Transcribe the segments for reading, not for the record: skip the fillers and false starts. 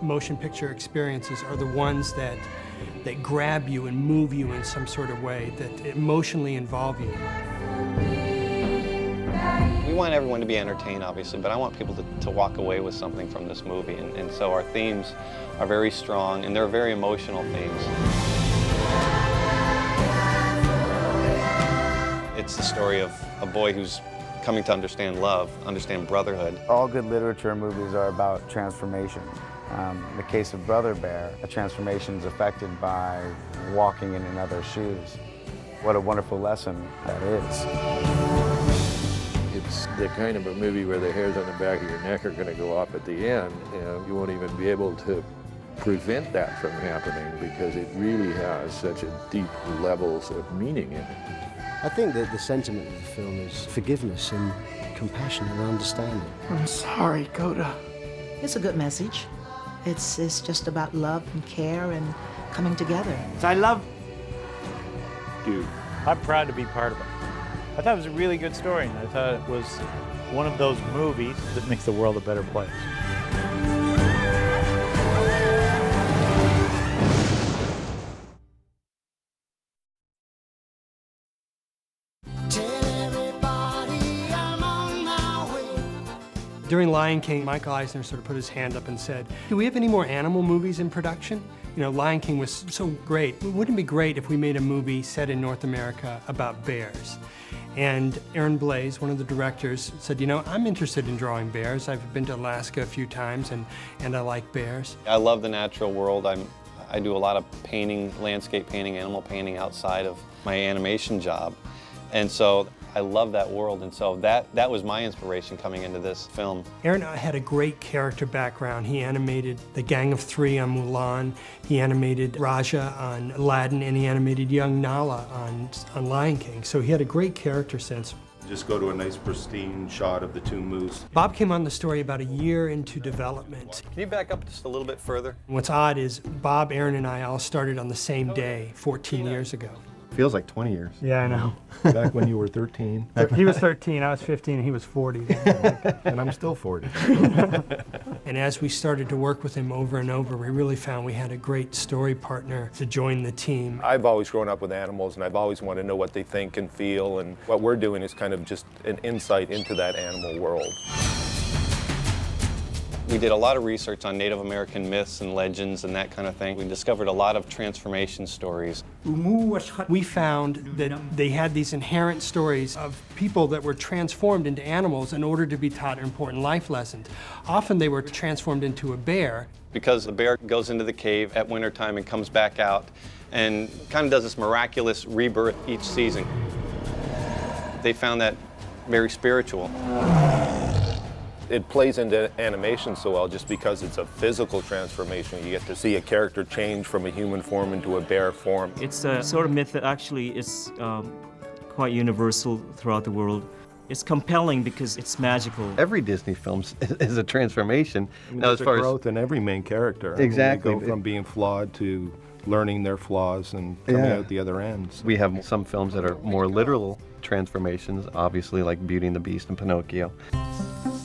motion picture experiences are the ones that grab you and move you in some sort of way, that emotionally involve you. We want everyone to be entertained, obviously, but I want people to walk away with something from this movie. And so our themes are very strong, and they're very emotional themes. It's the story of a boy who's coming to understand love, understand brotherhood. All good literature movies are about transformation. In the case of Brother Bear, a transformation is affected by walking in another's shoes. What a wonderful lesson that is. It's the kind of a movie where the hairs on the back of your neck are going to go up at the end, and you won't even be able to prevent that from happening because it really has such a deep levels of meaning in it. I think that the sentiment of the film is forgiveness and compassion and understanding. I'm sorry, Coda. It's a good message. It's just about love and care and coming together. I love you. I'm proud to be part of it. I thought it was a really good story, and I thought it was one of those movies that makes the world a better place. During Lion King, Michael Eisner sort of put his hand up and said, do we have any more animal movies in production? You know, Lion King was so great. Wouldn't it be great if we made a movie set in North America about bears? And Aaron Blaise, one of the directors, said, you know, I'm interested in drawing bears. I've been to Alaska a few times, and I like bears. I love the natural world. I do a lot of painting, landscape painting, animal painting outside of my animation job. And so I love that world, and so that was my inspiration coming into this film. Aaron had a great character background. He animated the Gang of Three on Mulan, he animated Raja on Aladdin, and he animated young Nala on Lion King. So he had a great character sense. Just go to a nice pristine shot of the two moose. Bob came on the story about a year into development. Can you back up just a little bit further? What's odd is Bob, Aaron, and I all started on the same day 14 years ago. Feels like 20 years. Yeah, I know. Back when you were 13. He was 13, I was 15, and he was 40. And I'm still 40. And as we started to work with him over and over, we really found we had a great story partner to join the team. I've always grown up with animals, and I've always wanted to know what they think and feel, and what we're doing is kind of just an insight into that animal world. We did a lot of research on Native American myths and legends and that kind of thing. We discovered a lot of transformation stories. We found that they had these inherent stories of people that were transformed into animals in order to be taught important life lessons. Often they were transformed into a bear. Because the bear goes into the cave at wintertime and comes back out and kind of does this miraculous rebirth each season. They found that very spiritual. It plays into animation so well just because it's a physical transformation. You get to see a character change from a human form into a bear form. It's a sort of myth that actually is quite universal throughout the world. It's compelling because it's magical. Every Disney film is a transformation. I mean, there's a growth in every main character. Exactly. I mean, they go from being flawed to learning their flaws and coming out the other ends. We have some films that are more literal transformations, obviously like Beauty and the Beast and Pinocchio.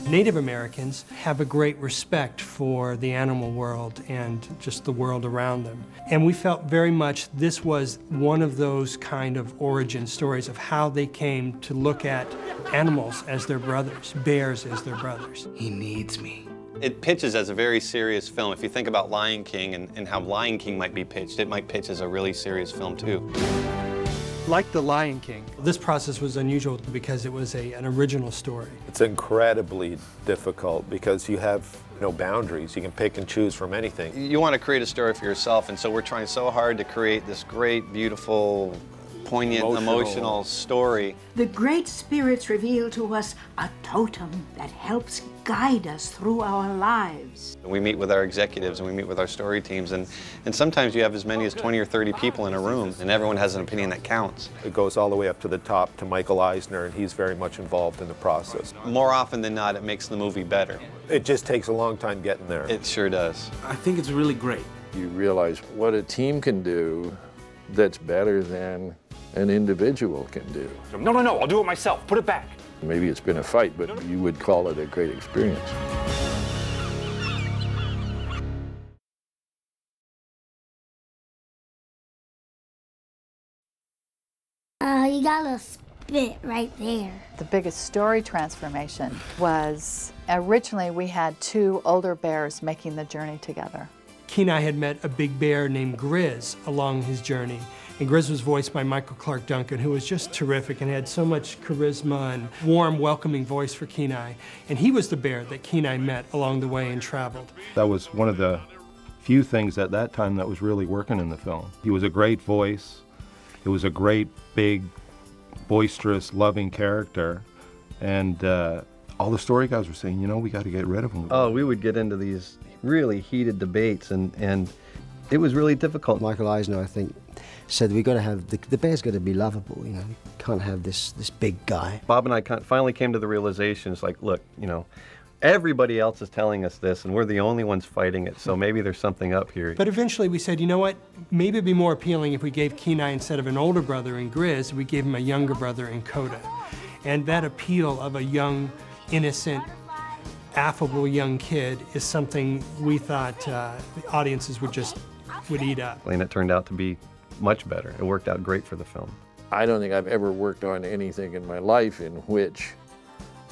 Native Americans have a great respect for the animal world and just the world around them. And we felt very much this was one of those kind of origin stories of how they came to look at animals as their brothers, bears as their brothers. He needs me. It pitches as a very serious film. If you think about Lion King and how Lion King might be pitched, it might pitch as a really serious film too. Like The Lion King, this process was unusual because it was an original story. It's incredibly difficult because you have no boundaries. You can pick and choose from anything. You want to create a story for yourself, and so we're trying so hard to create this great, beautiful, poignant, emotional story. The Great Spirits reveal to us a totem that helps guide us through our lives. We meet with our executives and we meet with our story teams, and sometimes you have as many as 20 or 30 people in a room, and everyone has an opinion that counts. It goes all the way up to the top to Michael Eisner, and he's very much involved in the process. More often than not, it makes the movie better. It just takes a long time getting there. It sure does. I think it's really great. You realize what a team can do that's better than an individual can do. No, I'll do it myself. Put it back. Maybe it's been a fight, but you would call it a great experience. You got a spit right there. The biggest story transformation was originally we had two older bears making the journey together. Kenai had met a big bear named Grizz along his journey. And Grizz was voiced by Michael Clark Duncan, who was just terrific and had so much charisma and warm, welcoming voice for Kenai. And he was the bear that Kenai met along the way and traveled. That was one of the few things at that time that was really working in the film. He was a great voice. It was a great, big, boisterous, loving character. And all the story guys were saying, you know, we got to get rid of him. Oh, we would get into these really heated debates, and it was really difficult. Michael Eisner, I think, said we got to have the bear's got to be lovable. You know, we can't have this big guy. Bob and I finally came to the realization, it's like, look, you know, everybody else is telling us this, and we're the only ones fighting it, so maybe there's something up here. But eventually we said, you know what, maybe it'd be more appealing if we gave Kenai, instead of an older brother in Grizz, we gave him a younger brother in Coda. And that appeal of a young, innocent, affable young kid is something we thought the audiences would eat up. And it turned out to be much better. It worked out great for the film. I don't think I've ever worked on anything in my life in which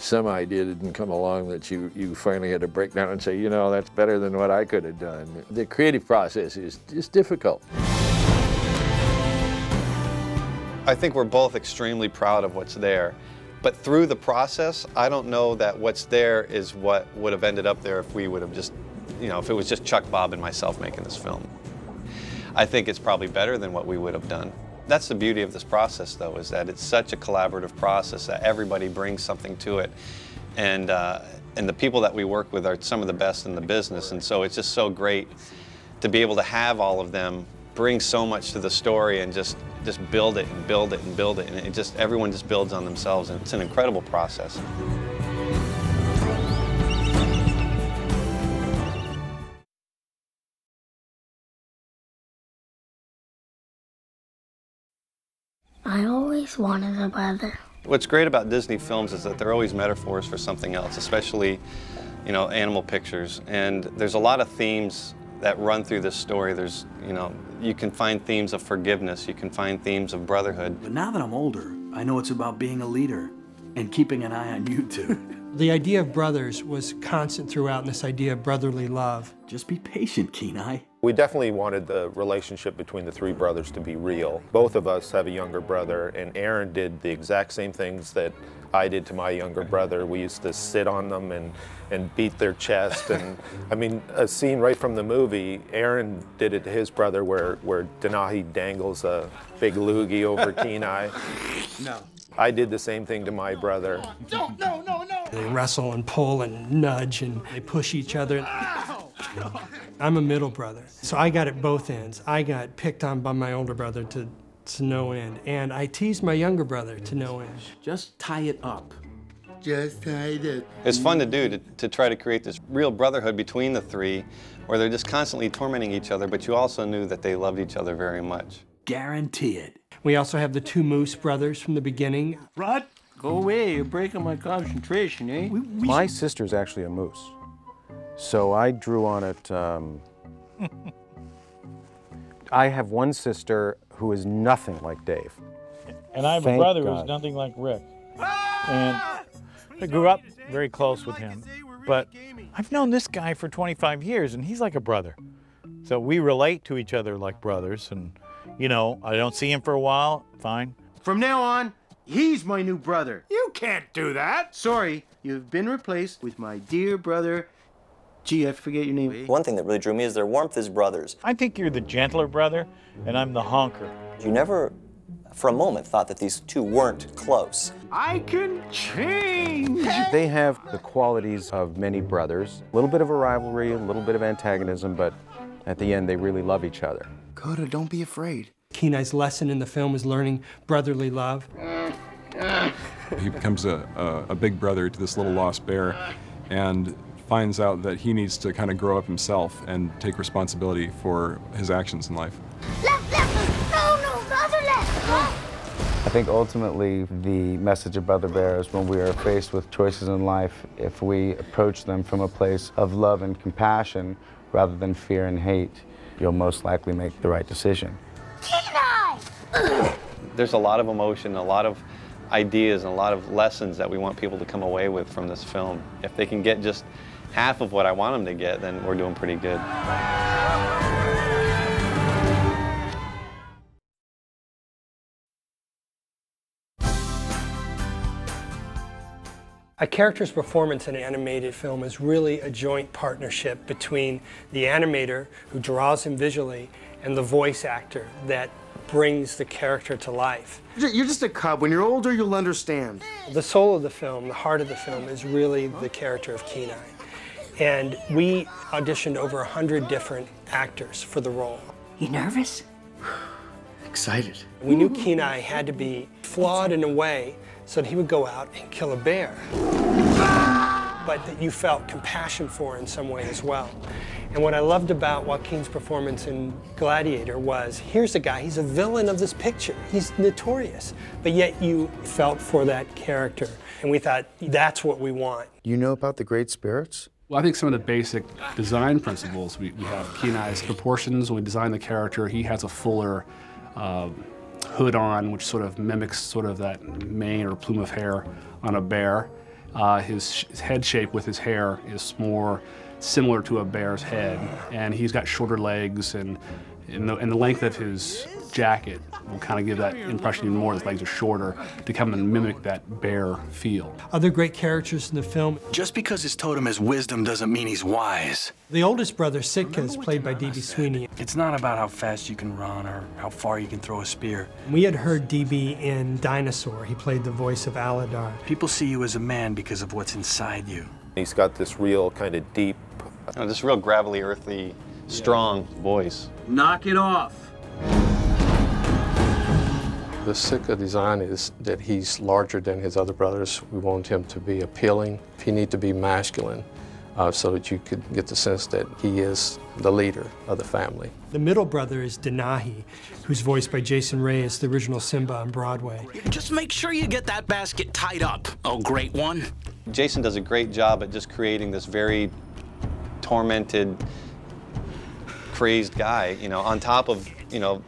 some idea didn't come along that you finally had to break down and say, you know, that's better than what I could have done. The creative process is difficult. I think we're both extremely proud of what's there. But through the process, I don't know that what's there is what would have ended up there if we would have just, you know, if it was just Chuck, Bob, and myself making this film. I think it's probably better than what we would have done. That's the beauty of this process, though, is that it's such a collaborative process that everybody brings something to it. And the people that we work with are some of the best in the business, and so it's just so great to be able to have all of them bring so much to the story and just build it and build it and build it, and everyone just builds on themselves, and it's an incredible process. I always wanted a brother. What's great about Disney films is that they're always metaphors for something else, especially, you know, animal pictures. And there's a lot of themes that run through this story. There's, you know, you can find themes of forgiveness, you can find themes of brotherhood. But now that I'm older, I know it's about being a leader and keeping an eye on you two. The idea of brothers was constant throughout, and this idea of brotherly love. Just be patient, Kenai. We definitely wanted the relationship between the three brothers to be real. Both of us have a younger brother, and Aaron did the exact same things that I did to my younger brother. We used to sit on them and beat their chest. And I mean, a scene right from the movie, Aaron did it to his brother where Denahi dangles a big loogie over Kenai. No. I did the same thing to my brother. No. They wrestle and pull and nudge and they push each other. I'm a middle brother, so I got at both ends. I got picked on by my older brother to no end, and I teased my younger brother to no end. Just tie it up. Just tie it up. It's fun to do, to try to create this real brotherhood between the three, where they're just constantly tormenting each other, but you also knew that they loved each other very much. Guarantee it. We also have the two Moose brothers from the beginning. Rod, go away. You're breaking my concentration, eh? My sister's actually a moose, so I drew on it. I have one sister who is nothing like Dave. And I have a brother who's nothing like Rick. And I grew up very close with him. But I've known this guy for 25 years, and he's like a brother. So we relate to each other like brothers. And, you know, I don't see him for a while, fine. From now on, he's my new brother. You can't do that. Sorry, you've been replaced with my dear brother. Gee, I forget your name. One thing that really drew me is their warmth as brothers. I think you're the gentler brother, and I'm the honker. You never, for a moment, thought that these two weren't close. I can change. They have the qualities of many brothers. A little bit of a rivalry, a little bit of antagonism, but at the end, they really love each other. Coda, don't be afraid. Kenai's lesson in the film is learning brotherly love. He becomes a big brother to this little lost bear and finds out that he needs to kind of grow up himself and take responsibility for his actions in life. Left, no, the other left. I think ultimately the message of Brother Bear is when we are faced with choices in life, if we approach them from a place of love and compassion rather than fear and hate, you'll most likely make the right decision. Kenai! There's a lot of emotion, a lot of ideas, and a lot of lessons that we want people to come away with from this film. If they can get just half of what I want them to get, then we're doing pretty good. A character's performance in an animated film is really a joint partnership between the animator, who draws him visually, and the voice actor that brings the character to life. You're just a cub. When you're older, you'll understand. The soul of the film, the heart of the film, is really the character of Kenai. And we auditioned over 100 different actors for the role. You nervous? Excited. We knew Kenai had to be flawed in a way so that he would go out and kill a bear, but that you felt compassion for in some way as well. And what I loved about Joaquin's performance in Gladiator was, here's a guy, he's a villain of this picture. He's notorious, but yet you felt for that character. And we thought, that's what we want. You know about the Great Spirits? Well, I think some of the basic design principles, we have Kenai's proportions. When we design the character, he has a fuller hood on, which sort of mimics sort of that mane or plume of hair on a bear. His head shape with his hair is more similar to a bear's head, and he's got shorter legs, and the length of his jacket will kind of give that impression even more. His legs are shorter to come and mimic that bear feel. Other great characters in the film. Just because his totem has wisdom doesn't mean he's wise. The oldest brother, Sitka, is played by D.B. Sweeney. It's not about how fast you can run or how far you can throw a spear. We had heard D.B. in Dinosaur. He played the voice of Aladar. People see you as a man because of what's inside you. He's got this real kind of deep, this real gravelly, earthy, strong voice. Knock it off. The Sitka design is that he's larger than his other brothers. We want him to be appealing. He needs to be masculine so that you could get the sense that he is the leader of the family. The middle brother is Denahi, who's voiced by Jason Reyes, the original Simba on Broadway. Just make sure you get that basket tied up, oh great one. Jason does a great job at just creating this very tormented, crazed guy, on top of,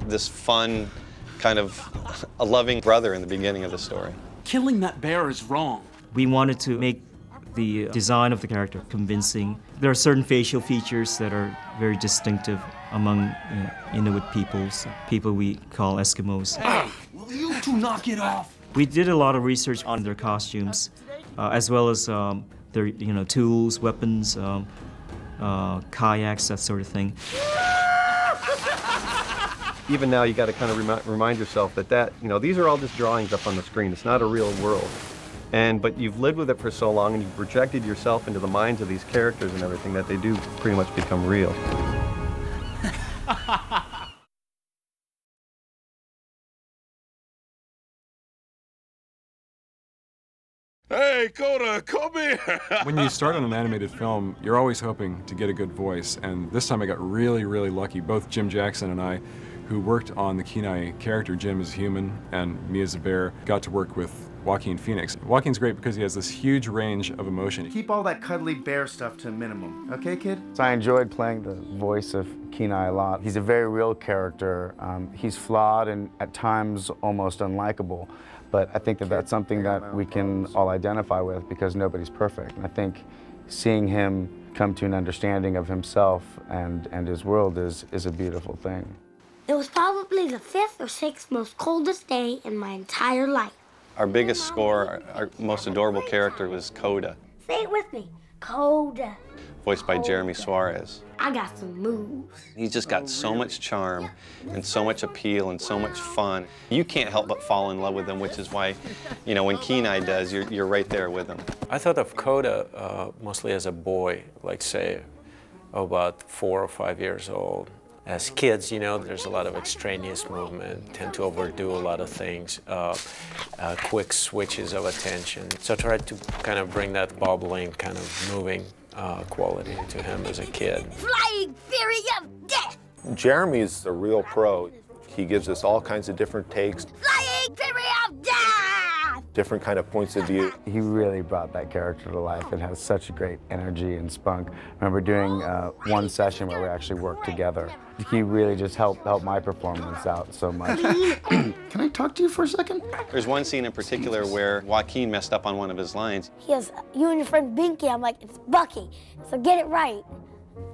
this fun, kind of a loving brother in the beginning of the story. Killing that bear is wrong. We wanted to make the design of the character convincing. There are certain facial features that are very distinctive among Inuit peoples, people we call Eskimos. Hey, will you two knock it off? We did a lot of research on their costumes, as well as their tools, weapons, kayaks, that sort of thing. Even now, you got to kind of remind yourself that these are all just drawings up on the screen. It's not a real world. But you've lived with it for so long, and you've projected yourself into the minds of these characters and everything, that they do pretty much become real. Hey, Coda, come here! When you start on an animated film, you're always hoping to get a good voice, and this time I got really, really lucky. Both Jim Jackson and I, who worked on the Kenai character, Jim as a human and me as a bear, got to work with Joaquin Phoenix. Joaquin's great because he has this huge range of emotion. Keep all that cuddly bear stuff to a minimum, okay, kid? So I enjoyed playing the voice of Kenai a lot. He's a very real character. He's flawed and at times almost unlikable. But I think that that's something that we can all identify with because nobody's perfect. And I think seeing him come to an understanding of himself and his world is a beautiful thing. It was probably the 5th or 6th most coldest day in my entire life. Our biggest score, our most adorable character was Coda, Say it with me. Coda. voiced by Jeremy Suarez. I got some moves. He's just got so much charm and so much appeal and so much fun. You can't help but fall in love with him, which is why, when Kenai does, you're right there with him. I thought of Coda mostly as a boy, like say about 4 or 5 years old. As kids, there's a lot of extraneous movement, tend to overdo a lot of things, quick switches of attention. So I tried to kind of bring that bubbling, kind of moving quality to him as a kid. Flying Fury of Death! Jeremy's a real pro. He gives us all kinds of different takes. Flying Fury of Death! different kind of points of view. He really brought that character to life. It has such a great energy and spunk. I remember doing one session where we actually worked together. He really just helped my performance out so much. Can I talk to you for a second? There's one scene in particular where Joaquin messed up on one of his lines. He goes, "You and your friend Binky." I'm like, "It's Bucky, so get it right."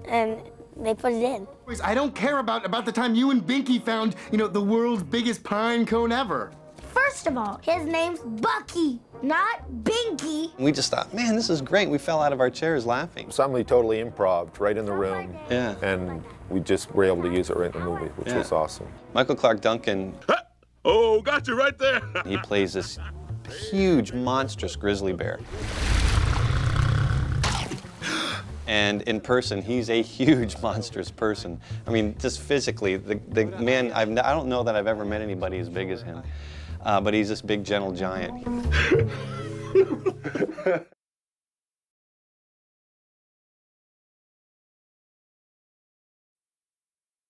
And they put it in. I don't care about the time you and Binky found, the world's biggest pine cone ever. First of all, his name's Bucky, not Binky. We just thought, man, this is great. We fell out of our chairs laughing. Somebody totally improv right in the room. Yeah. And we just were able to use it right in the movie, which was awesome. Michael Clark Duncan. Oh, got you right there. He plays this huge, monstrous grizzly bear. And in person, he's a huge, monstrous person. I mean, just physically, the man, I don't know that I've ever met anybody as big as him. But he's this big, gentle giant.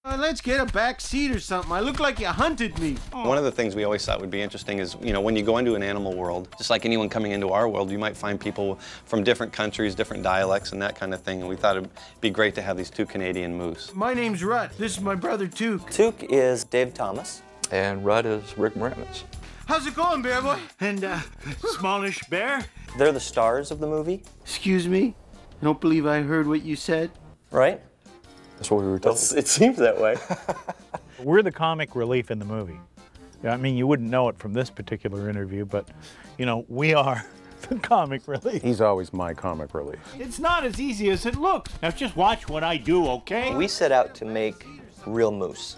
Let's get a back seat or something. I look like you hunted me. One of the things we always thought would be interesting is, when you go into an animal world, just like anyone coming into our world, you might find people from different countries, different dialects, and that kind of thing. And we thought it'd be great to have these two Canadian moose. My name's Rut. This is my brother, Took. Took is Dave Thomas. And Rudd is Rick Moranis. How's it going, bear boy? And, smallish bear? They're the stars of the movie. Excuse me? I don't believe I heard what you said. Right? That's what we were told. It seems that way. We're the comic relief in the movie. I mean, you wouldn't know it from this particular interview, but, we are the comic relief. He's always my comic relief. It's not as easy as it looks. Now just watch what I do, okay? We set out to make real moose.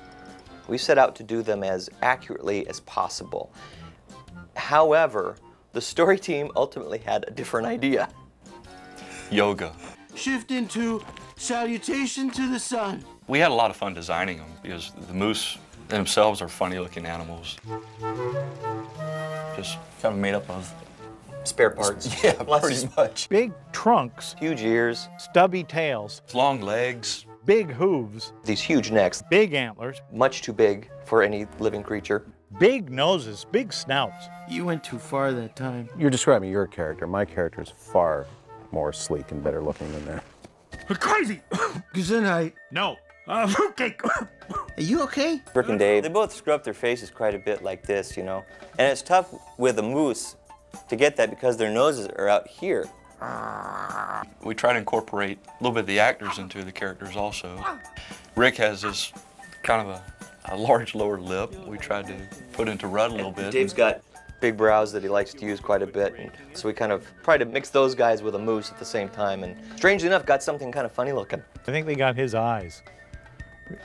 We set out to do them as accurately as possible. However, the story team ultimately had a different idea. Yoga. Shift into salutation to the sun. We had a lot of fun designing them because the moose themselves are funny-looking animals. Just kind of made up of spare parts. Yeah, pretty much. Big trunks. Huge ears. Stubby tails. Long legs. Big hooves. These huge necks. Big antlers. Much too big for any living creature. Big noses, big snouts. You went too far that time. You're describing your character. My character is far more sleek and better looking than that. Crazy! Gesundheit. No. Fruitcake. Are you okay? Rick and Dave, they both screw up their faces quite a bit like this, And it's tough with a moose to get that because their noses are out here. We try to incorporate a little bit of the actors into the characters also. Rick has this kind of a large lower lip. We tried to put into Rudd a little bit. Dave's got big brows that he likes to use quite a bit, and so we kind of tried to mix those guys with a moose at the same time, and strangely enough, got something kind of funny looking. I think they got his eyes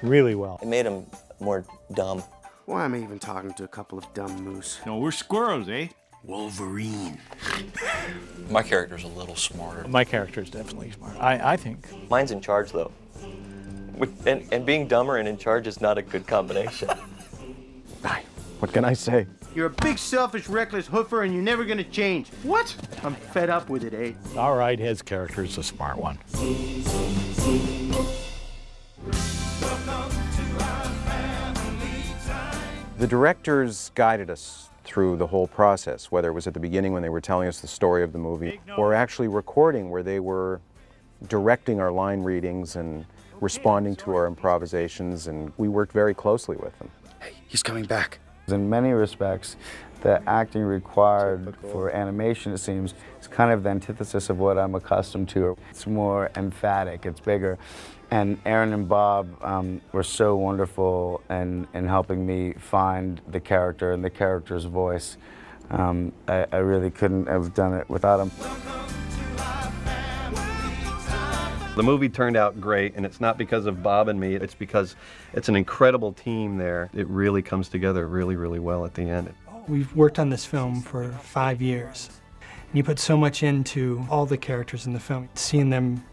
really well. It made him more dumb. Why am I even talking to a couple of dumb moose? No, we're squirrels, eh? Wolverine. My character's a little smarter. My character is definitely smart, I think. Mine's in charge, though. And being dumber and in charge is not a good combination. What can I say? You're a big, selfish, reckless hoofer, and you're never gonna change. What? I'm fed up with it, eh? All right, his character's a smart one. The directors guided us through the whole process, whether it was at the beginning when they were telling us the story of the movie, or actually recording where they were directing our line readings and responding to our improvisations, and we worked very closely with them. Hey, he's coming back. In many respects, the acting required for animation, it seems, is kind of the antithesis of what I'm accustomed to. It's more emphatic, it's bigger. And Aaron and Bob were so wonderful in helping me find the character and the character's voice. I really couldn't have done it without them. The movie turned out great, and it's not because of Bob and me, it's because it's an incredible team there. It really comes together really, really well at the end. We've worked on this film for 5 years. And you put so much into all the characters in the film. Seeing them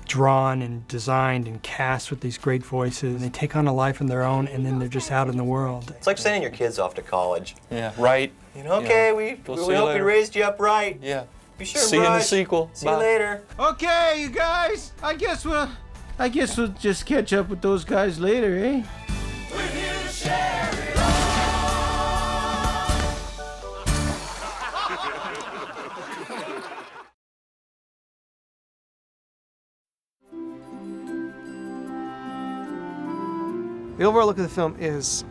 drawn and designed and cast with these great voices, and they take on a life of their own, and then they're just out in the world. It's like sending your kids off to college. Yeah, right. Okay, we hope we raised you up right. Yeah. Be sure, See you in the sequel. See you later. Okay, you guys. I guess we'll just catch up with those guys later, eh? We're here to share it all. The overall look of the film is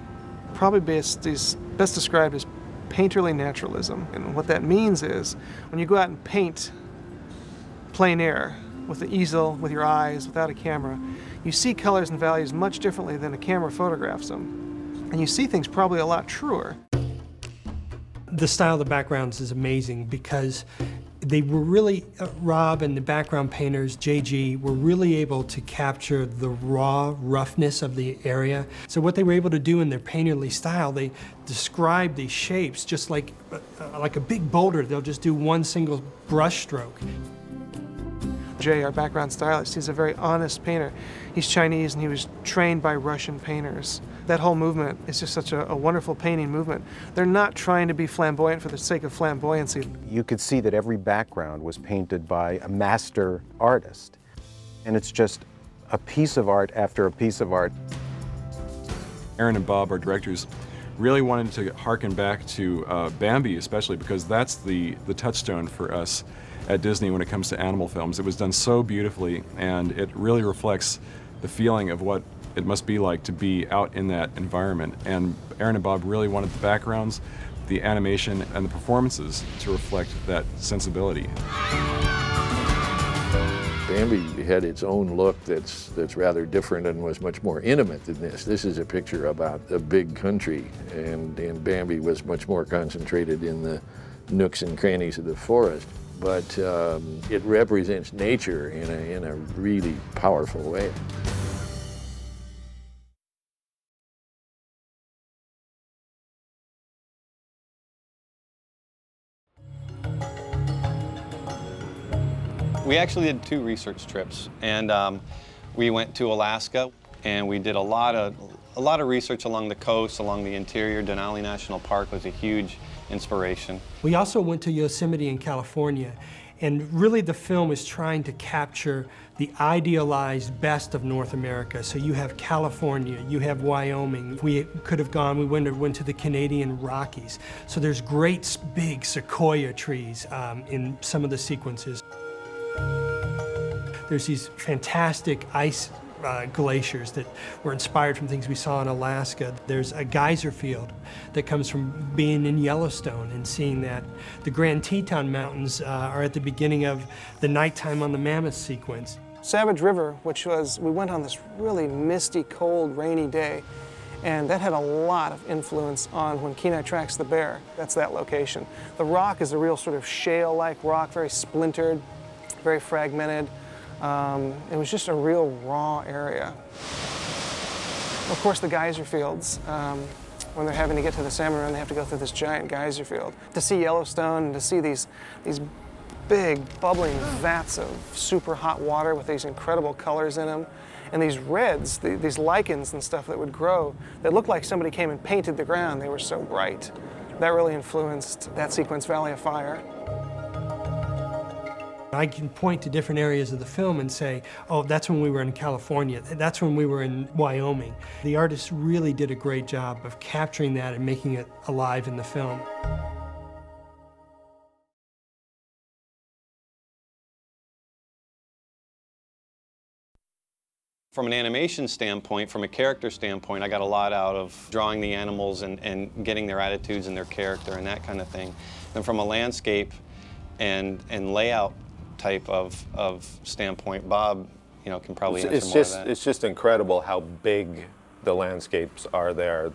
probably best described as painterly naturalism. And what that means is when you go out and paint plein air with the easel, with your eyes, without a camera, you see colors and values much differently than a camera photographs them. And you see things probably a lot truer. The style of the backgrounds is amazing because they were really, Rob and the background painters, JG, were really able to capture the raw roughness of the area. So what they were able to do in their painterly style, they describe these shapes just like a big boulder. They'll just do one single brush stroke. Jay, our background stylist, he's a very honest painter. He's Chinese and he was trained by Russian painters. That whole movement is just such a wonderful painting movement. They're not trying to be flamboyant for the sake of flamboyancy. You could see that every background was painted by a master artist. And it's just a piece of art after a piece of art. Aaron and Bob, our directors, really wanted to harken back to Bambi, especially because that's the touchstone for us at Disney when it comes to animal films. It was done so beautifully, and it really reflects the feeling of what it must be like to be out in that environment. And Aaron and Bob really wanted the backgrounds, the animation, and the performances to reflect that sensibility. Bambi had its own look that's rather different and was much more intimate than this. This is a picture about a big country, and Bambi was much more concentrated in the nooks and crannies of the forest. But it represents nature in a really powerful way. We actually did 2 research trips, and we went to Alaska, and we did a lot of research along the coast, along the interior. Denali National Park was a huge inspiration. We also went to Yosemite in California, and really the film is trying to capture the idealized best of North America. So you have California, you have Wyoming. We could have gone, we went to the Canadian Rockies. So there's great big sequoia trees in some of the sequences. There's these fantastic ice glaciers that were inspired from things we saw in Alaska. There's a geyser field that comes from being in Yellowstone and seeing that. The Grand Teton Mountains are at the beginning of the nighttime on the Mammoth sequence. Savage River, we went on this really misty, cold, rainy day, and that had a lot of influence on when Kenai tracks the bear. That's that location. The rock is a real sort of shale-like rock, very splintered, very fragmented. It was just a real raw area. Of course, the geyser fields, when they're having to get to the salmon run, they have to go through this giant geyser field. To see Yellowstone and to see these big, bubbling vats of super hot water with these incredible colors in them, and these reds, these lichens and stuff that would grow, that looked like somebody came and painted the ground. They were so bright. That really influenced that sequence, Valley of Fire. I can point to different areas of the film and say, oh, that's when we were in California, that's when we were in Wyoming. The artists really did a great job of capturing that and making it alive in the film. From an animation standpoint, from a character standpoint, I got a lot out of drawing the animals and getting their attitudes and their character and that kind of thing. And from a landscape and layout type of standpoint, Bob, can probably answer more of that. It's just incredible how big the landscapes are there.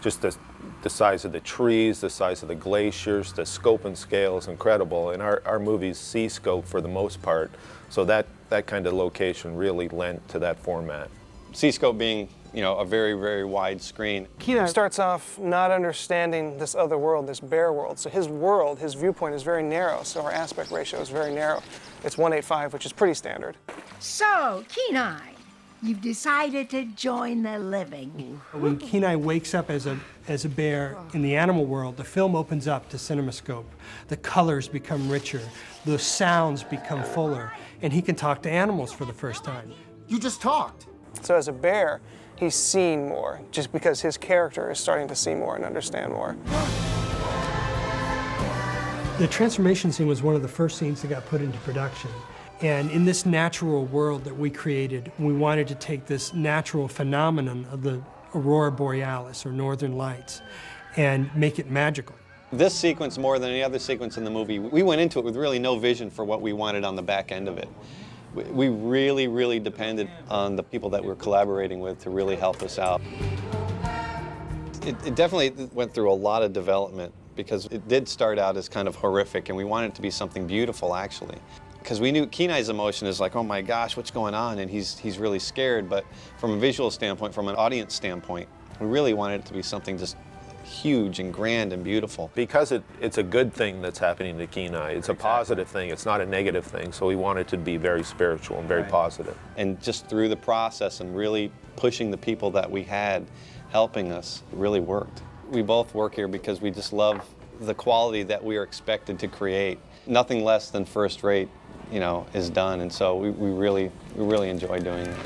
Just the size of the trees, the size of the glaciers, the scope and scale is incredible. And our movies see scope for the most part, so that kind of location really lent to that format. C-scope being, a very, very wide screen. Kenai starts off not understanding this other world, this bear world. So his world, his viewpoint is very narrow, so our aspect ratio is very narrow. It's 1:8:5, which is pretty standard. So, Kenai, you've decided to join the living. When Kenai wakes up as a bear in the animal world, the film opens up to CinemaScope. The colors become richer, the sounds become fuller, and he can talk to animals for the first time. You just talked. So as a bear, he's seeing more, just because his character is starting to see more and understand more. The transformation scene was one of the first scenes that got put into production. And in this natural world that we created, we wanted to take this natural phenomenon of the aurora borealis, or northern lights, and make it magical. This sequence, more than any other sequence in the movie, we went into it with really no vision for what we wanted on the back end of it. We really, really depended on the people that we were collaborating with to really help us out. It definitely went through a lot of development, because it did start out as kind of horrific, and we wanted it to be something beautiful, actually. Because we knew Kenai's emotion is like, oh my gosh, what's going on? And he's really scared, but from a visual standpoint, from an audience standpoint, we really wanted it to be something just huge and grand and beautiful. Because it's a good thing that's happening to Kenai. It's a positive thing. It's not a negative thing. So we want it to be very spiritual and very positive. And just through the process and really pushing the people that we had helping us, it really worked. We both work here because we just love the quality that we are expected to create. Nothing less than first rate, you know, is done. And so we really enjoy doing it.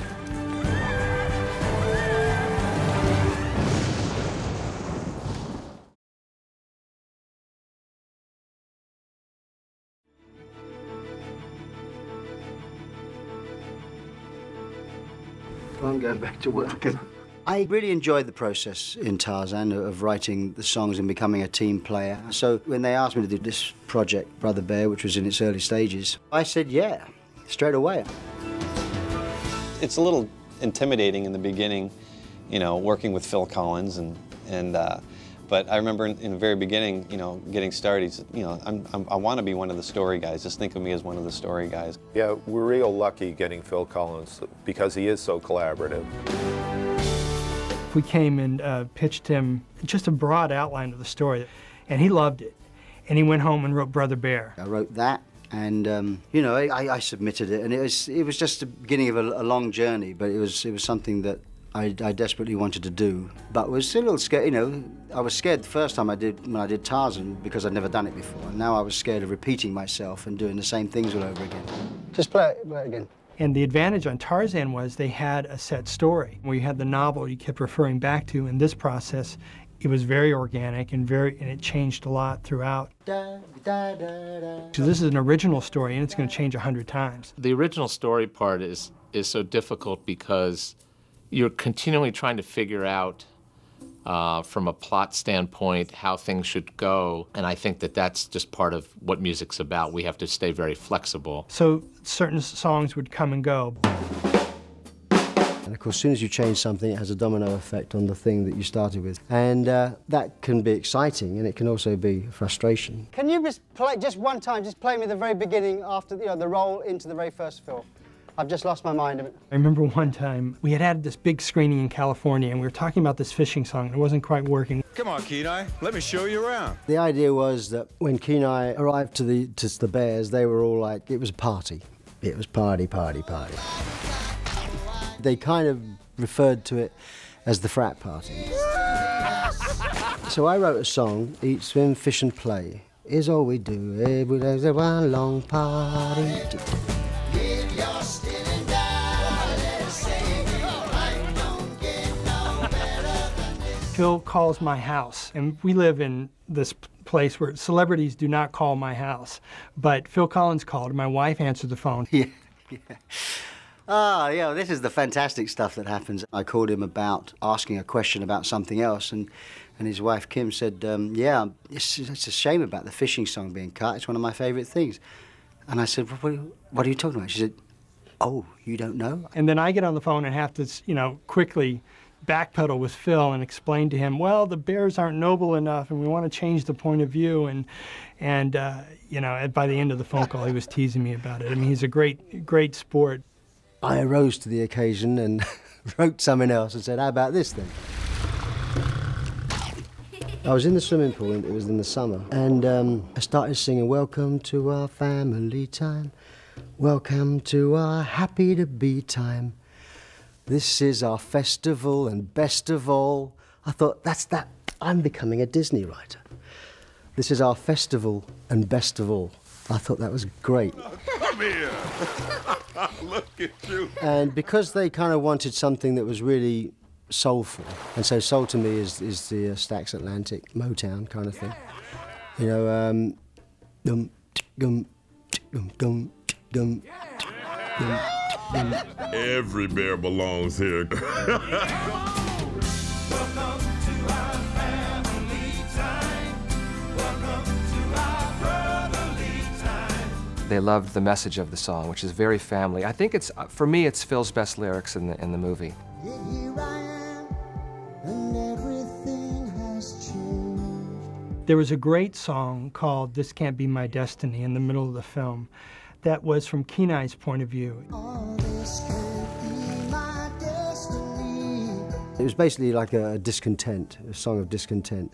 I'm going back to work. I really enjoyed the process in Tarzan of writing the songs and becoming a team player. So when they asked me to do this project, Brother Bear, which was in its early stages, I said yeah, straight away. It's a little intimidating in the beginning, you know, working with Phil Collins, but I remember in the very beginning, you know, getting started, he said, you know, I want to be one of the story guys. Just think of me as one of the story guys. Yeah, we're real lucky getting Phil Collins because he is so collaborative. We came and pitched him just a broad outline of the story, and he loved it. And he went home and wrote Brother Bear. I wrote that, and you know, I submitted it, and it was just the beginning of a long journey. But it was something that I desperately wanted to do, but was still a little scared. You know, I was scared the first time when I did Tarzan, because I'd never done it before. Now I was scared of repeating myself and doing the same things all over again. Just play it again. And the advantage on Tarzan was they had a set story. We had the novel you kept referring back to. In this process, it was very organic and it changed a lot throughout. So this is an original story, and it's going to change 100 times. The original story part is so difficult because you're continually trying to figure out from a plot standpoint how things should go, and I think that that's just part of what music's about. We have to stay very flexible. So certain songs would come and go. And of course, as soon as you change something, it has a domino effect on the thing that you started with. And that can be exciting, and it can also be frustration. Can you just play, just one time, just play me the very beginning after, you know, the roll into the very first fill? I've just lost my mind. I remember one time we had this big screening in California, and we were talking about this fishing song. It wasn't quite working. Come on, Kenai, let me show you around. The idea was that when Kenai arrived to the Bears, they were all like, it was a party. It was party, party, party. They kind of referred to it as the frat party. So I wrote a song, Eat, Swim, Fish and Play is all we do. Every day's a one long party. Phil calls my house, and we live in this place where celebrities do not call my house. But Phil Collins called, and my wife answered the phone. Yeah. Yeah, this is the fantastic stuff that happens. I called him about asking a question about something else, and his wife Kim said, yeah, it's a shame about the fishing song being cut. It's one of my favourite things. And I said, what are you talking about? She said, oh, you don't know? And then I get on the phone and have to, you know, quickly backpedal with Phil and explain to him, well, the Bears aren't noble enough, and we want to change the point of view. And you know, by the end of the phone call, he was teasing me about it. I mean, he's a great sport. I arose to the occasion and wrote something else and said, how about this then? I was in the swimming pool, and it was in the summer, and I started singing, welcome to our family time, welcome to our happy to be time. This is our festival, and best of all, I thought, that's that, I'm becoming a Disney writer. This is our festival, and best of all. I thought that was great. Come here. Look at you. And because they kind of wanted something that was really soulful, and so soul to me is the Stax Atlantic Motown kind of thing. You know, dum, dum, dum, dum, dum. Every bear belongs here. They loved the message of the song, which is very family. I think it's, for me, it's Phil's best lyrics in the movie. There was a great song called This Can't Be My Destiny in the middle of the film that was from Kenai's point of view. It was basically like a discontent, a song of discontent,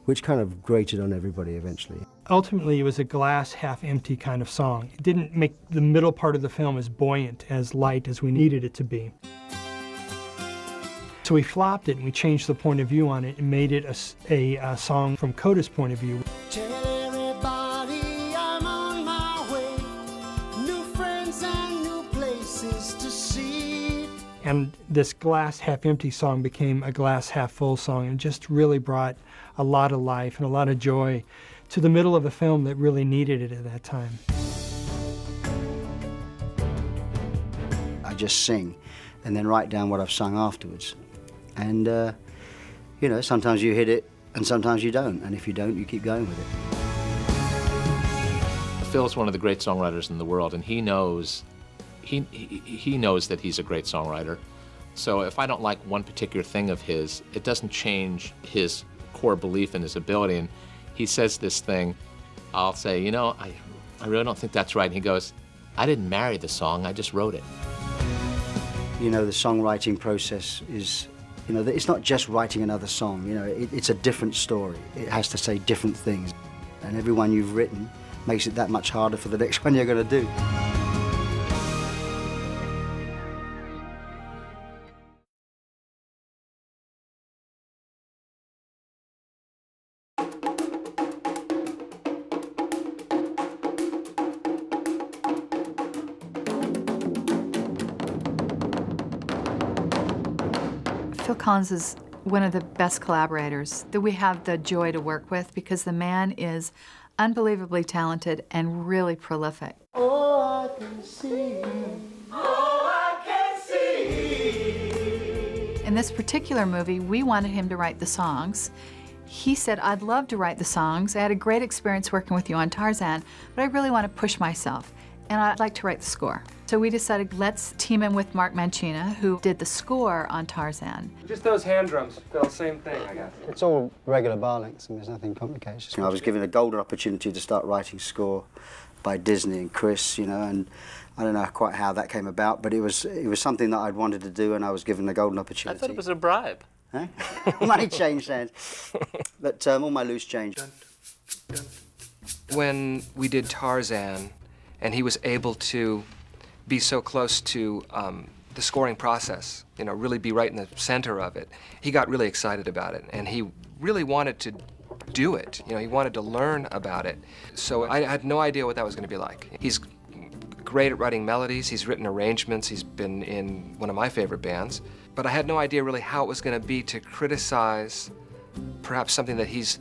which kind of grated on everybody eventually. Ultimately, it was a glass half empty kind of song. It didn't make the middle part of the film as buoyant, as light as we needed it to be. So we flopped it and we changed the point of view on it and made it a song from Coda's point of view. Tell everybody I'm on my way. New friends and new places to see. And this glass half empty song became a glass half full song and just really brought a lot of life and a lot of joy to the middle of a film that really needed it at that time. I just sing and then write down what I've sung afterwards. And, you know, sometimes you hit it and sometimes you don't. And if you don't, you keep going with it. Phil's one of the great songwriters in the world, and he knows that he's a great songwriter. So if I don't like one particular thing of his, it doesn't change his core belief in his ability. And he says this thing, I'll say, you know, I really don't think that's right. And he goes, I didn't marry the song, I just wrote it. You know, the songwriting process is, you know, it's not just writing another song. You know, it's a different story. It has to say different things. And every one you've written makes it that much harder for the next one you're going to do. Phil Collins is one of the best collaborators that we have the joy to work with because the man is unbelievably talented and really prolific. Oh, I can see. Oh, I can see. In this particular movie, we wanted him to write the songs. He said, I'd love to write the songs. I had a great experience working with you on Tarzan, but I really want to push myself, and I'd like to write the score. So we decided, let's team in with Mark Mancina, who did the score on Tarzan. Just those hand drums, Phil, same thing, I guess. It's all regular bar lengths and there's nothing complicated. I was given a golden opportunity to start writing score by Disney and Chris, you know, and I don't know quite how that came about, but it was something that I'd wanted to do and I was given the golden opportunity. I thought it was a bribe. Eh? Money changed hands, but all my loose change. When we did Tarzan and he was able to be so close to the scoring process, you know, really be right in the center of it, he got really excited about it, and he really wanted to do it. You know, he wanted to learn about it. So I had no idea what that was going to be like. He's great at writing melodies. He's written arrangements. He's been in one of my favorite bands. But I had no idea really how it was going to be to criticize perhaps something that he's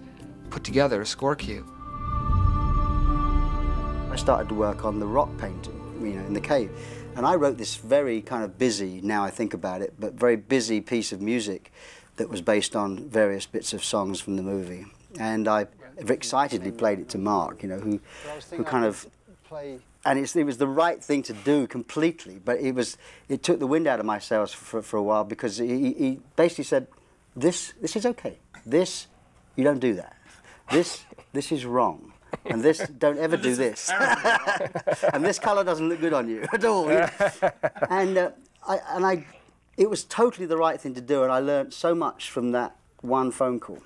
put together, a score cue. I started to work on the rock painting, you know, in the cave. And I wrote this very kind of busy, now I think about it, but very busy piece of music that was based on various bits of songs from the movie. And I excitedly played it to Mark, you know, who kind of, and it was the right thing to do completely, but it took the wind out of my sails for a while because he basically said, this is okay. This, you don't do that. This is wrong. And this, don't ever do this. And this colour doesn't look good on you at all. And it was totally the right thing to do, and I learned so much from that one phone call.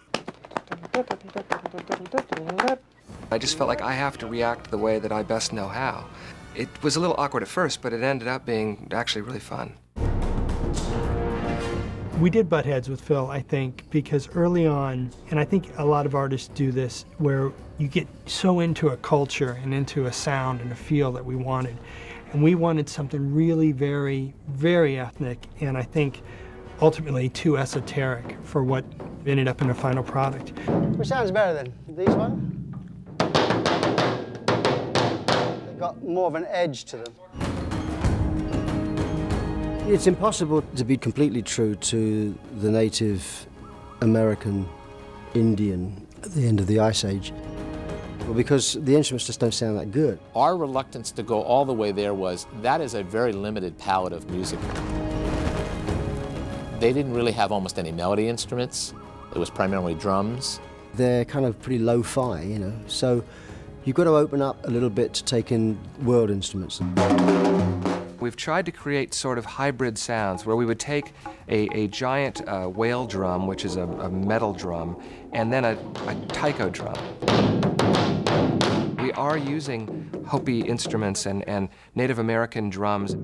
I just felt like I have to react the way that I best know how. It was a little awkward at first, but it ended up being actually really fun. We did butt heads with Phil, I think, because early on, and I think a lot of artists do this, where you get so into a culture and into a sound and a feel that we wanted. And we wanted something really very, very ethnic, and I think ultimately too esoteric for what ended up in a final product. Which sounds better then? These ones? They've got more of an edge to them. It's impossible to be completely true to the Native American Indian at the end of the Ice Age. Well, because the instruments just don't sound that good. Our reluctance to go all the way there was, that is a very limited palette of music. They didn't really have almost any melody instruments. It was primarily drums. They're kind of pretty lo-fi, you know, so you've got to open up a little bit to take in world instruments. We've tried to create sort of hybrid sounds where we would take a giant whale drum, which is a metal drum, and then a taiko drum. We are using Hopi instruments and Native American drums.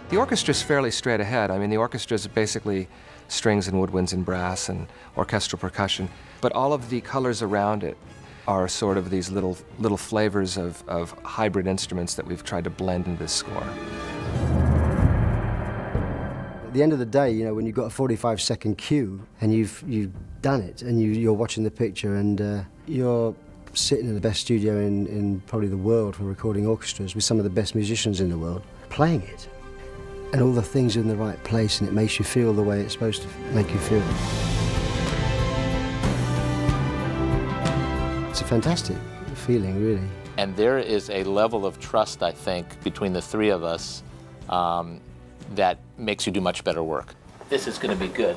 The orchestra's fairly straight ahead. I mean, the orchestra's basically strings and woodwinds and brass and orchestral percussion, but all of the colors around it are sort of these little flavors of hybrid instruments that we've tried to blend into this score. At the end of the day, you know, when you've got a 45-second cue and you've done it and you're watching the picture and you're sitting in the best studio in probably the world for recording orchestras with some of the best musicians in the world, playing it, and all the things are in the right place and it makes you feel the way it's supposed to make you feel. It's a fantastic feeling, really. And there is a level of trust, I think, between the three of us that makes you do much better work. This is going to be good.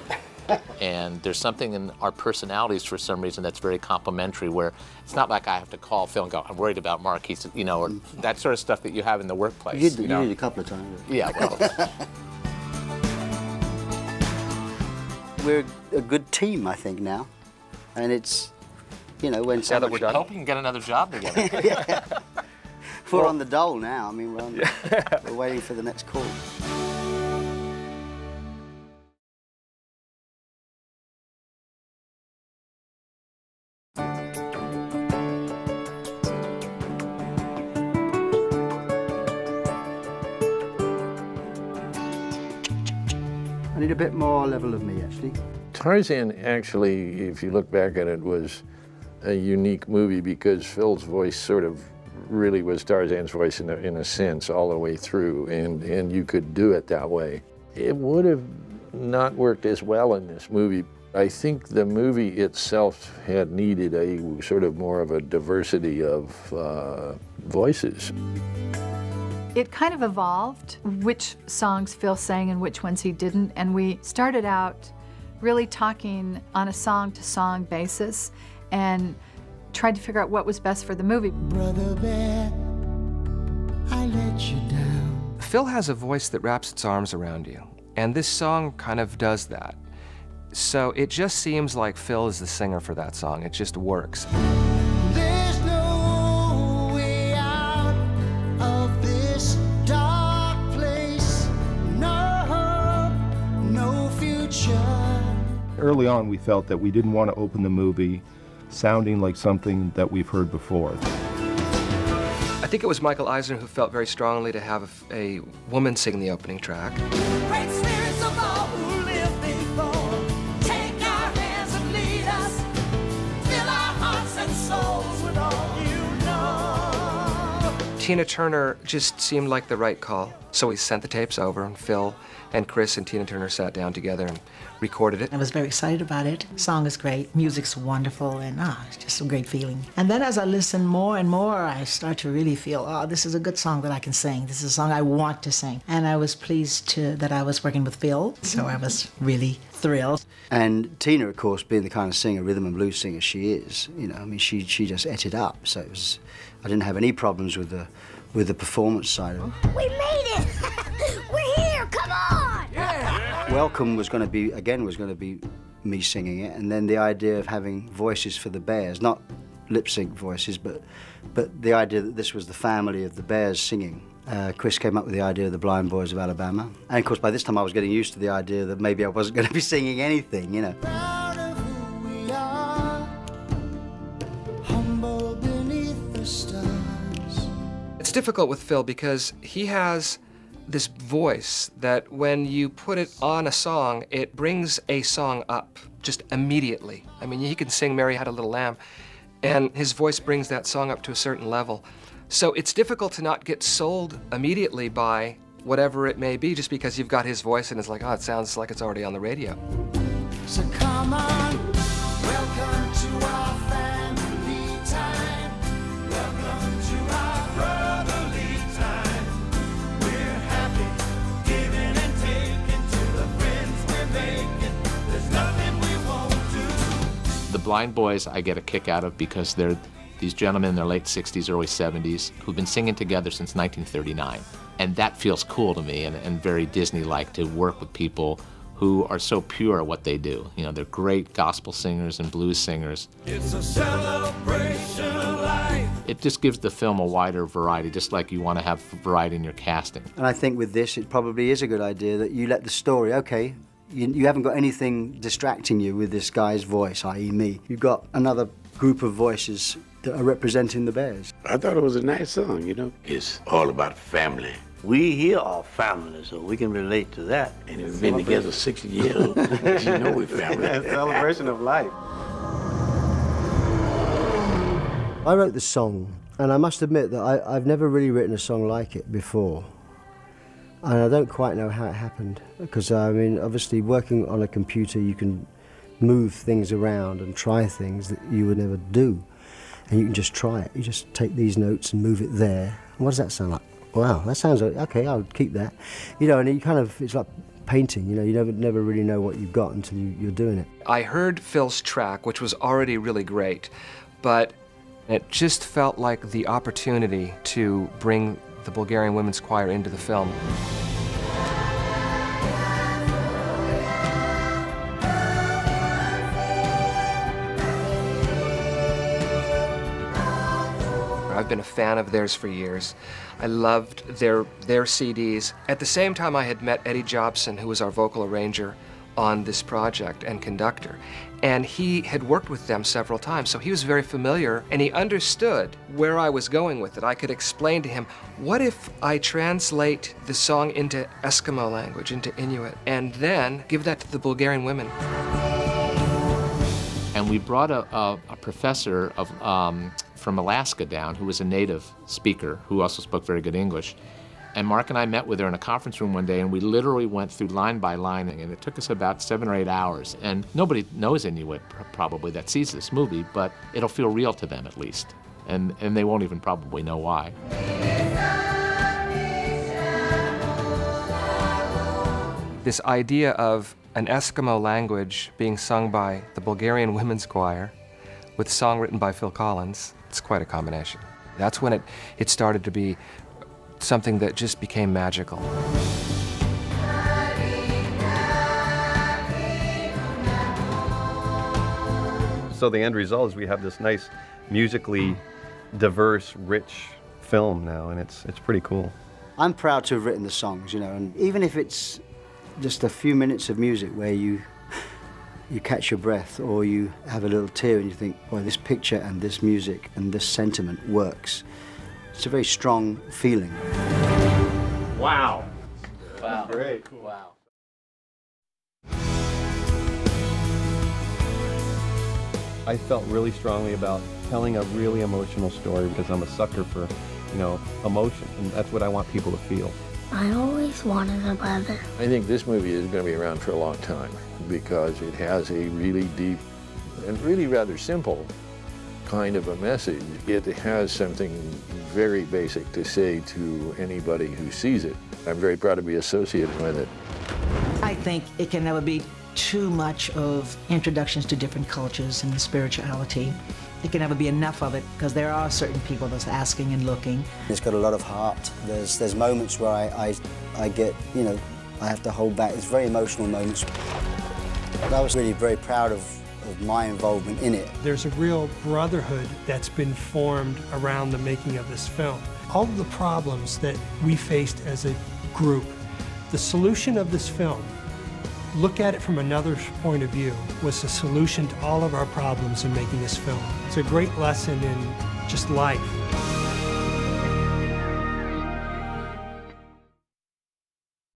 And there's something in our personalities for some reason that's very complementary, where it's not like I have to call Phil and go, I'm worried about Mark, he's, you know, or that sort of stuff that you have in the workplace. You did a couple of times. Yeah, well. We're a good team, I think, now. And it's, you know, when Now that we're done, I hope you can get another job together. Yeah. We're on the dole now. I mean, we're waiting for the next call. I need a bit more level of me, actually. Tarzan, actually, if you look back at it, was a unique movie because Phil's voice sort of really was Tarzan's voice in a sense all the way through, and you could do it that way. It would have not worked as well in this movie. I think the movie itself had needed a sort of more of a diversity of voices. It kind of evolved which songs Phil sang and which ones he didn't, and we started out really talking on a song-to-song basis and tried to figure out what was best for the movie. Brother Bear, I let you down. Phil has a voice that wraps its arms around you, and this song kind of does that. So it just seems like Phil is the singer for that song. It just works. There's no way out of this dark place. No hope, no future. Early on, we felt that we didn't want to open the movie sounding like something that we've heard before. I think it was Michael Eisner who felt very strongly to have a woman sing the opening track. Great spirits of all who lived before, take our hands and lead us, fill our hearts and souls with all you know. Tina Turner just seemed like the right call. So we sent the tapes over, and Phil and Chris and Tina Turner sat down together and recorded it. I was very excited about it. The song is great, music's wonderful, and it's just a great feeling. And then as I listen more and more, I start to really feel, oh, this is a good song that I can sing. This is a song I want to sing. And I was pleased that I was working with Phil, so I was really thrilled. And Tina, of course, being the kind of singer, rhythm and blues singer she is, you know, I mean, she just ate it up. So it was, I didn't have any problems with the performance side of it. We made it! We're here, come on! Yeah. Welcome was going to be me singing it, and then the idea of having voices for the Bears, not lip sync voices, but the idea that this was the family of the Bears singing. Chris came up with the idea of the Blind Boys of Alabama, and of course by this time I was getting used to the idea that maybe I wasn't going to be singing anything, you know. Proud of who we are, humble beneath the stars. It's difficult with Phil because he has this voice that when you put it on a song, it brings a song up just immediately. I mean, he can sing Mary Had a Little Lamb, and his voice brings that song up to a certain level. So it's difficult to not get sold immediately by whatever it may be, just because you've got his voice and it's like, oh, it sounds like it's already on the radio. So come on, welcome to our family time. Welcome to our brotherly time. We're happy, giving and taking to the friends we're making. There's nothing we won't do. The Blind Boys I get a kick out of because they're these gentlemen in their late 60s, early 70s who've been singing together since 1939. And that feels cool to me and very Disney-like to work with people who are so pure at what they do. You know, they're great gospel singers and blues singers. It's a celebration of life. It just gives the film a wider variety, just like you want to have variety in your casting. And I think with this, it probably is a good idea that you let the story, okay, you haven't got anything distracting you with this guy's voice, i.e. me. You've got another group of voices that are representing the Bears. I thought it was a nice song, you know. It's all about family. We here are family, so we can relate to that. And we've been together 60 years. You know we're family. Yeah, celebration of life. I wrote the song, and I must admit that I've never really written a song like it before. And I don't quite know how it happened. Because, I mean, obviously working on a computer, you can move things around and try things that you would never do. And you can just try it. You just take these notes and move it there. And what does that sound like? Wow, that sounds okay, I'll keep that. You know, and you kind of, it's like painting, you know, you never really know what you've got until you're doing it. I heard Phil's track, which was already really great, but it just felt like the opportunity to bring the Bulgarian Women's Choir into the film. I've been a fan of theirs for years. I loved their CDs. At the same time, I had met Eddie Jobson, who was our vocal arranger on this project and conductor. And he had worked with them several times, so he was very familiar, and he understood where I was going with it. I could explain to him, what if I translate the song into Eskimo language, into Inuit, and then give that to the Bulgarian women? And we brought a professor of, from Alaska down who was a native speaker who also spoke very good English. And Mark and I met with her in a conference room one day, and we literally went through line by line, and it took us about 7 or 8 hours. And nobody knows Inuit probably that sees this movie, but it'll feel real to them at least. And they won't even probably know why. This idea of an Eskimo language being sung by the Bulgarian Women's Choir with a song written by Phil Collins, it's quite a combination. That's when it started to be something that just became magical. So the end result is we have this nice, musically diverse, rich film now, and it's pretty cool. I'm proud to have written the songs, you know, and even if it's just a few minutes of music where you catch your breath or you have a little tear and you think, boy, this picture and this music and this sentiment works. It's a very strong feeling. Wow. Wow. Great. Cool. Wow. I felt really strongly about telling a really emotional story because I'm a sucker for, you know, emotion, and that's what I want people to feel. I always wanted a brother. I think this movie is going to be around for a long time because it has a really deep and really rather simple kind of a message. It has something very basic to say to anybody who sees it. I'm very proud to be associated with it. I think it can never be too much of introductions to different cultures and spirituality. It can never be enough of it because there are certain people that's asking and looking. It's got a lot of heart. There's moments where I get, you know, I have to hold back. It's very emotional moments. But I was really very proud of my involvement in it. There's a real brotherhood that's been formed around the making of this film. All of the problems that we faced as a group, the solution of this film, look at it from another point of view, was the solution to all of our problems in making this film. It's a great lesson in just life.